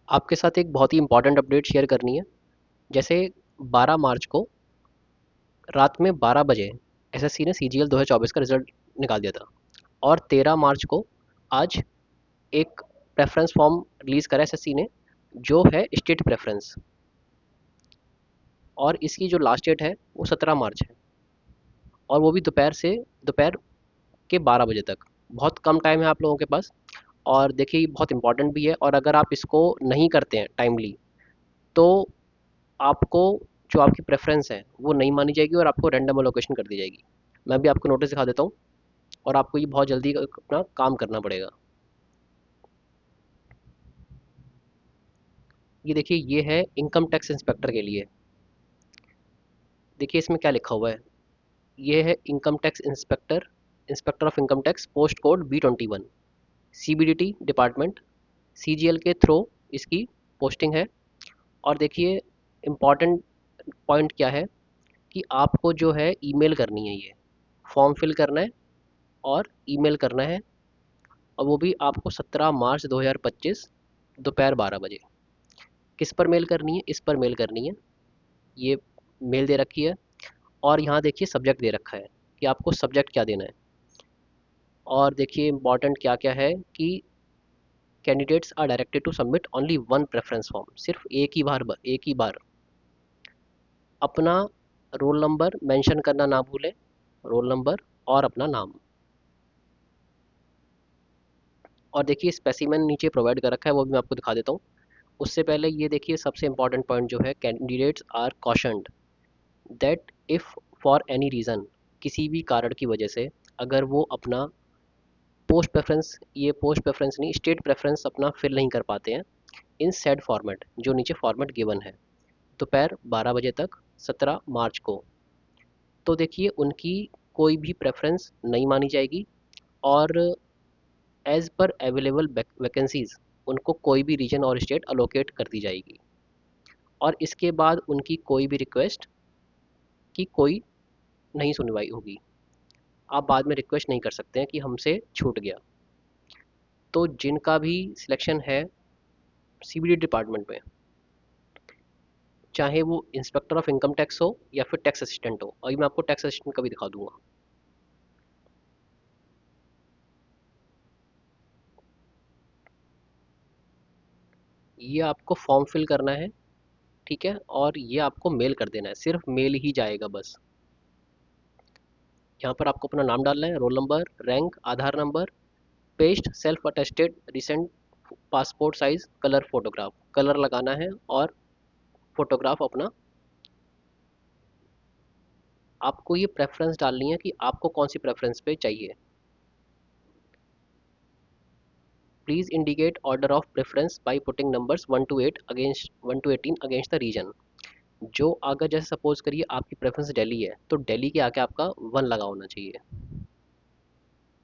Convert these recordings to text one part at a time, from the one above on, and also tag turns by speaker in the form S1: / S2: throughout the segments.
S1: आपके साथ एक बहुत ही इंपॉर्टेंट अपडेट शेयर करनी है। जैसे 12 मार्च को रात में 12 बजे एसएससी ने सीजीएल 2024 का रिजल्ट निकाल दिया था और 13 मार्च को आज एक प्रेफरेंस फॉर्म रिलीज करा एसएससी ने, जो है स्टेट प्रेफरेंस। और इसकी जो लास्ट डेट है वो 17 मार्च है और वो भी दोपहर के 12 बजे तक। बहुत कम टाइम है आप लोगों के पास। और देखिए ये बहुत इंपॉर्टेंट भी है, और अगर आप इसको नहीं करते हैं टाइमली तो आपको जो आपकी प्रेफरेंस है वो नहीं मानी जाएगी और आपको रैंडम अलोकेशन कर दी जाएगी। मैं भी आपको नोटिस दिखा देता हूँ और आपको ये बहुत जल्दी अपना काम करना पड़ेगा। ये देखिए, ये है इनकम टैक्स इंस्पेक्टर के लिए। देखिए इसमें क्या लिखा हुआ है। ये है income tax inspector, inspector of income tax, post code B21, CBDT department, CGL के थ्रू इसकी पोस्टिंग है। और देखिए इम्पॉर्टेंट पॉइंट क्या है कि आपको जो है ईमेल करनी है, ये फॉर्म फिल करना है और ईमेल करना है। और वो भी आपको 17 मार्च 2025 दोपहर 12 बजे। किस पर मेल करनी है? इस पर मेल करनी है। ये मेल दे रखी है और यहाँ देखिए सब्जेक्ट दे रखा है कि आपको सब्जेक्ट क्या देना है। और देखिए इंपॉर्टेंट क्या क्या है कि candidates are directed to submit only one preference form. सिर्फ एक ही बार अपना रोल नंबर मेंशन करना ना भूलें, रोल नंबर और अपना नाम। और देखिए स्पेसिमेन नीचे प्रोवाइड कर रखा है, वो भी मैं आपको दिखा देता हूँ। उससे पहले ये देखिए सबसे इंपॉर्टेंट पॉइंट जो है, candidates are cautioned that if for any reason, किसी भी कारण की वजह से अगर वो अपना पोस्ट प्रेफरेंस नहीं, स्टेट प्रेफरेंस अपना फिल नहीं कर पाते हैं इन सेड फॉर्मेट, जो नीचे फॉर्मेट गिवन है, दोपहर 12 बजे तक 17 मार्च को, तो देखिए उनकी कोई भी प्रेफरेंस नहीं मानी जाएगी। और एज पर अवेलेबल वैकेंसीज उनको कोई भी रीजन और स्टेट अलोकेट कर दी जाएगी। और इसके बाद उनकी कोई भी रिक्वेस्ट की कोई नहीं सुनवाई होगी। आप बाद में रिक्वेस्ट नहीं कर सकते हैं कि हमसे छूट गया। तो जिनका भी सिलेक्शन है सीबीडी डिपार्टमेंट में, चाहे वो इंस्पेक्टर ऑफ इनकम टैक्स हो या फिर टैक्स असिस्टेंट हो, अभी मैं आपको टैक्स असिस्टेंट का भी दिखा दूंगा। ये आपको फॉर्म फिल करना है, ठीक है, और ये आपको मेल कर देना है, सिर्फ मेल ही जाएगा बस। यहाँ पर आपको अपना नाम डालना है, roll number, rank, Aadhaar number, paste self attested recent passport size colour photograph, colour लगाना है और फोटोग्राफ अपना। आपको ये प्रेफरेंस डालनी है कि आपको कौन सी प्रेफरेंस पे चाहिए। Please indicate order of preference by putting numbers 1 to 18 against the region. जो अगर जैसे सपोज करिए आपकी प्रेफरेंस दिल्ली है तो दिल्ली के आके आपका 1 लगा होना चाहिए।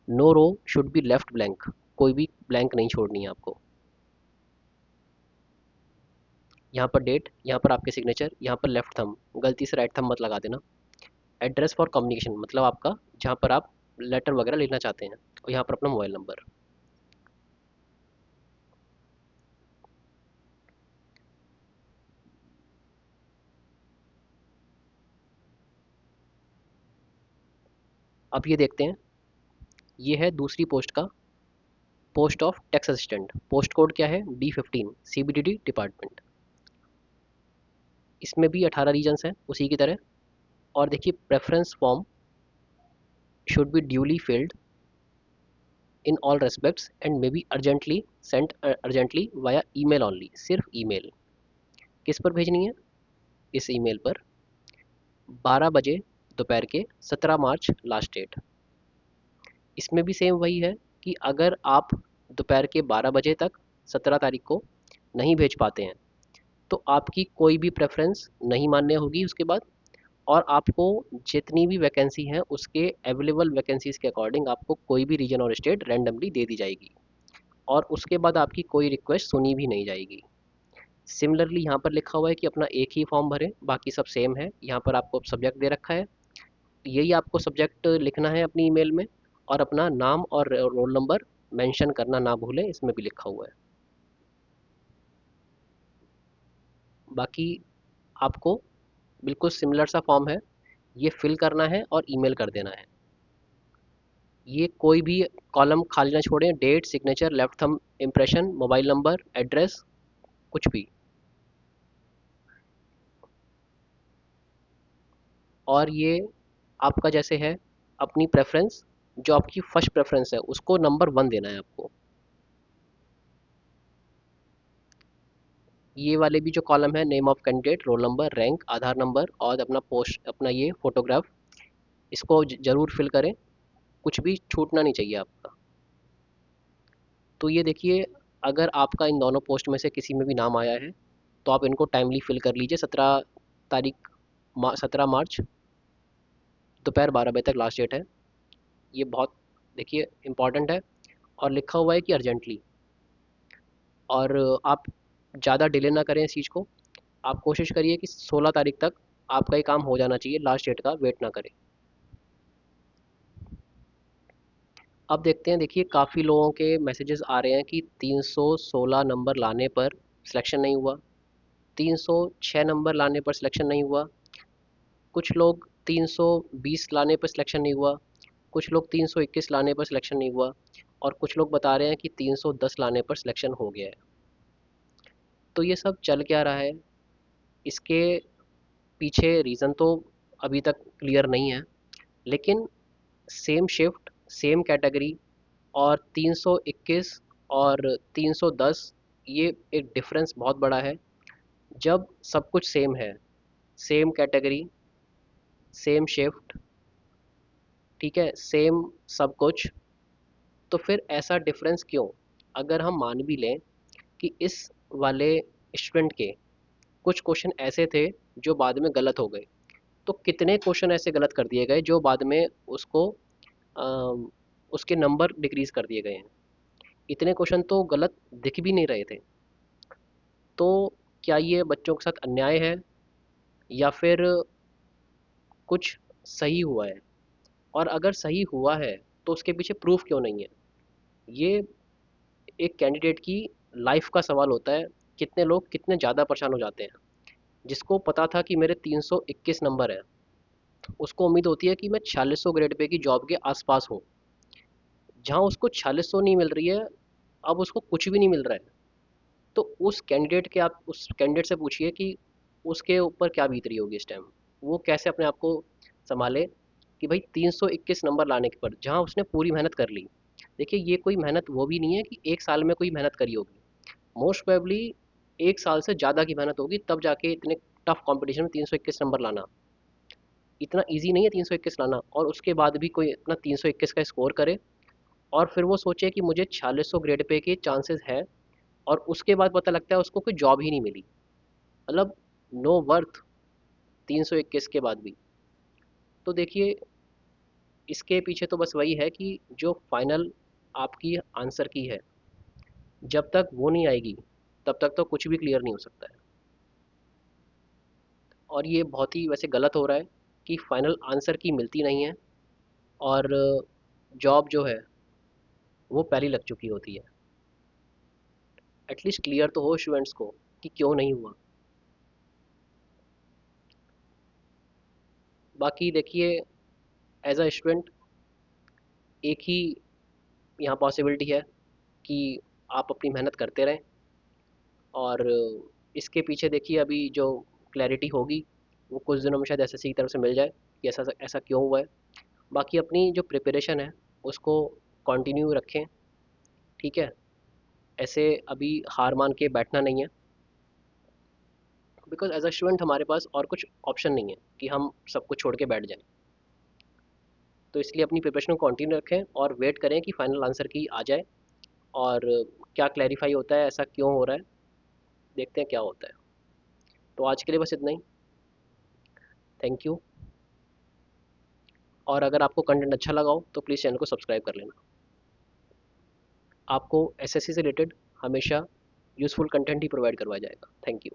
S1: No row should be left blank, कोई भी ब्लैंक नहीं छोड़नी है आपको। यहाँ पर डेट, यहाँ पर आपके सिग्नेचर, यहाँ पर लेफ्ट थंब, गलती से राइट थंब मत लगा देना। एड्रेस फॉर कम्युनिकेशन मतलब आपका जहाँ पर आप लेटर वगैरह लिखना चाहते हैं, और यहाँ पर अपना मोबाइल नंबर। अब ये देखते हैं, ये है दूसरी पोस्ट का, post of tax assistant. Post code क्या है? D15, CBDT department. इसमें भी 18 रीजन्स हैं उसी की तरह। और देखिए preference form should be duly filled in all respects and may be urgently sent urgently via email only. सिर्फ ईमेल। किस पर भेजनी है? इस ईमेल पर, 12 बजे दोपहर के, 17 मार्च लास्ट डेट। इसमें भी सेम वही है कि अगर आप दोपहर के 12 बजे तक 17 तारीख को नहीं भेज पाते हैं तो आपकी कोई भी प्रेफरेंस नहीं मान्य होगी उसके बाद। और आपको जितनी भी वैकेंसी हैं उसके अवेलेबल वैकेंसीज के अकॉर्डिंग आपको कोई भी रीजन और स्टेट रैंडमली दे दी जाएगी, और उसके बाद आपकी कोई रिक्वेस्ट सुनी भी नहीं जाएगी। सिमिलरली यहाँ पर लिखा हुआ है कि अपना एक ही फॉर्म भरें, बाकी सब सेम है। यहाँ पर आपको सब्जेक्ट दे रखा है, यही आपको सब्जेक्ट लिखना है अपनी ईमेल में, और अपना नाम और रोल नंबर मेंशन करना ना भूलें, इसमें भी लिखा हुआ है। बाकी आपको बिल्कुल सिमिलर सा फॉर्म है, ये फिल करना है और ईमेल कर देना है। ये कोई भी कॉलम खाली ना छोड़ें, date, signature, left thumb impression, mobile number, address, कुछ भी। और ये आपका जैसे है अपनी प्रेफरेंस, जो आपकी फर्स्ट प्रेफरेंस है उसको नंबर 1 देना है आपको। ये वाले भी जो कॉलम है, name of candidate, role number, rank, Aadhaar number और अपना पोस्ट, अपना ये फोटोग्राफ, इसको जरूर फिल करें, कुछ भी छूटना नहीं चाहिए आपका। तो ये देखिए, अगर आपका इन दोनों पोस्ट में से किसी में भी नाम आया है तो आप इनको टाइमली फिल कर लीजिए। 17 तारीख 17 मार्च दोपहर 12 बजे तक लास्ट डेट है। ये बहुत देखिए इम्पॉर्टेंट है, और लिखा हुआ है कि अर्जेंटली। और आप ज़्यादा डिले ना करें इस चीज़ को। आप कोशिश करिए कि 16 तारीख तक आपका ये काम हो जाना चाहिए, लास्ट डेट का वेट ना करें। अब देखते हैं, देखिए काफ़ी लोगों के मैसेजेस आ रहे हैं कि 316 नंबर लाने पर सिलेक्शन नहीं हुआ, 306 नंबर लाने पर सिलेक्शन नहीं हुआ, कुछ लोग 320 लाने पर सिलेक्शन नहीं हुआ, कुछ लोग 321 लाने पर सिलेक्शन नहीं हुआ, और कुछ लोग बता रहे हैं कि 310 लाने पर सिलेक्शन हो गया है। तो ये सब चल क्या रहा है, इसके पीछे रीज़न तो अभी तक क्लियर नहीं है, लेकिन सेम शिफ्ट, सेम कैटेगरी और 321 और 310, ये एक डिफरेंस बहुत बड़ा है। जब सब कुछ सेम है, सेम कैटेगरी, सेम शिफ्ट, ठीक है, सेम सब कुछ, तो फिर ऐसा डिफरेंस क्यों? अगर हम मान भी लें कि इस वाले स्टूडेंट के कुछ क्वेश्चन ऐसे थे जो बाद में गलत हो गए, तो कितने क्वेश्चन ऐसे गलत कर दिए गए जो बाद में उसको अम, उसके नंबर डिक्रीज कर दिए गए हैं। इतने क्वेश्चन तो गलत दिख भी नहीं रहे थे। तो क्या ये बच्चों के साथ अन्याय है, या फिर कुछ सही हुआ है? और अगर सही हुआ है तो उसके पीछे प्रूफ क्यों नहीं है? ये एक कैंडिडेट की लाइफ का सवाल होता है। कितने लोग कितने ज़्यादा परेशान हो जाते हैं। जिसको पता था कि मेरे 321 नंबर है, उसको उम्मीद होती है कि मैं 4600 ग्रेड पे की जॉब के आसपास हूँ। जहाँ उसको 4600 नहीं मिल रही है, अब उसको कुछ भी नहीं मिल रहा है। तो उस कैंडिडेट के, आप उस कैंडिडेट से पूछिए कि उसके ऊपर क्या बीत रही होगी इस टाइम। वो कैसे अपने आप को संभाले कि भाई 321 नंबर लाने के पर जहाँ उसने पूरी मेहनत कर ली। देखिए ये कोई मेहनत वो भी नहीं है कि एक साल में कोई मेहनत करी होगी। मोस्ट प्रोबेबली एक साल से ज़्यादा की मेहनत होगी, तब जाके इतने टफ कंपटीशन में 321 नंबर लाना इतना इजी नहीं है। 321 लाना, और उसके बाद भी कोई इतना 321 का स्कोर करे और फिर वो सोचे कि मुझे 4600 ग्रेड पे के चांसेस है, और उसके बाद पता लगता है उसको कोई जॉब ही नहीं मिली। मतलब नो वर्थ 321 के बाद भी। तो देखिए इसके पीछे तो बस वही है कि जो फाइनल आपकी आंसर की है, जब तक वो नहीं आएगी तब तक तो कुछ भी क्लियर नहीं हो सकता है। और ये बहुत ही वैसे गलत हो रहा है कि फाइनल आंसर की मिलती नहीं है, और जॉब जो है वो पहले लग चुकी होती है। एटलीस्ट क्लियर तो हो स्टूडेंट्स को कि क्यों नहीं हुआ। बाकी देखिए, एज अ स्टूडेंट एक ही यहाँ पॉसिबिलिटी है कि आप अपनी मेहनत करते रहें, और इसके पीछे देखिए अभी जो क्लैरिटी होगी वो कुछ दिनों में शायद एसएससी की तरफ से मिल जाए कि ऐसा ऐसा क्यों हुआ है। बाकी अपनी जो प्रिपरेशन है उसको कंटिन्यू रखें, ठीक है। ऐसे अभी हार मान के बैठना नहीं है, बिकॉज एज अ स्टूडेंट हमारे पास और कुछ ऑप्शन नहीं है कि हम सब कुछ छोड़ के बैठ जाएं। तो इसलिए अपनी प्रिपरेशन को कंटिन्यू रखें और वेट करें कि फाइनल आंसर की आ जाए, और क्या क्लैरिफाई होता है, ऐसा क्यों हो रहा है, देखते हैं क्या होता है। तो आज के लिए बस इतना ही। Thank you. और अगर आपको कंटेंट अच्छा लगा हो तो प्लीज़ चैनल को सब्सक्राइब कर लेना। आपको एसएससी से रिलेटेड हमेशा यूज़फुल कंटेंट ही प्रोवाइड करवाया जाएगा। Thank you.